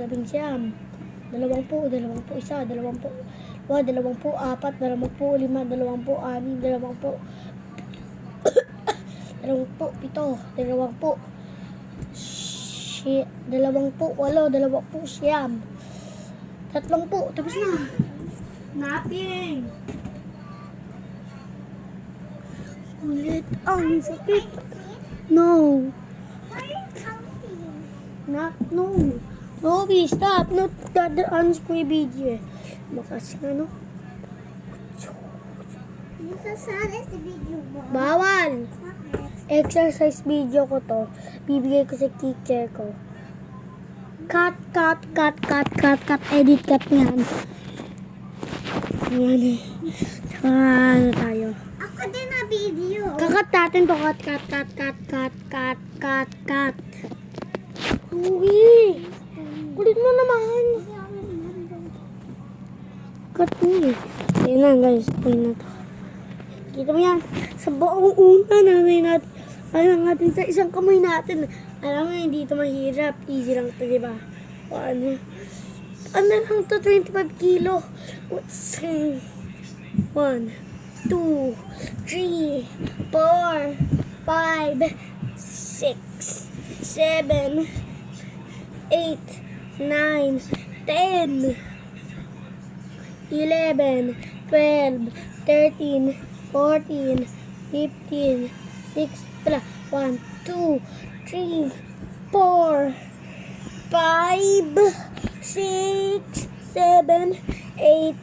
labing siyam, 20, 21, 22, 24, 25, 26, 20, siyam, 30, tapos na. Nothing. Ulit ang sakit. No. Why are you counting? Not, no. Roby, stop. No, dadaan ko yung video eh. Makas nga, no? Masasali sa video mo. Bawal! Bakit? Exercise video ko to. Bibigay ko sa teacher ko. Cut. Edit cut yan. Yan eh. Tsaka ano tayo. Ako din na video. Kakat natin to. Cut. Uy! Kulit mo naman. Cut mo eh. Ayun na guys. Ayun na to. Kita mo yan. Sa buong una natin. Alam natin sa isang kamay natin. Alam mo, hindi ito mahirap. Easy lang ito, diba? Ano lang to, 25 kilo. 1, 2, 3, 4, 5, 6, 7, 8, 9, 10, 11, 12, 13, 14, 15, 16, 1, 2, 3, 4, 5, 6, 7, 8,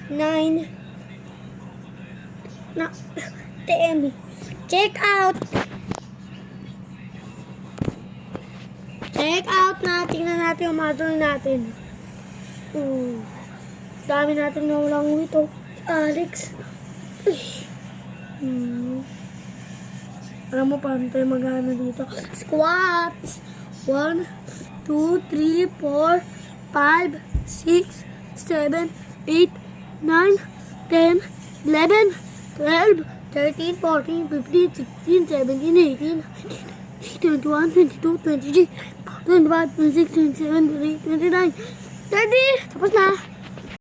9, 10. Check out! Check out na. Tingnan natin yung muscle natin. Dami natin na walang ito. Alex. Alam mo paano tayo mag-ano dito? Squats! 1, 2, 3, 4, 5, 6, 7, 8, 9, 10, 11, 12, 13, 14, 15, 16, 17, 18, 21, 22, 23, 25, 26, 27, 28, 29, 30! Tapos na!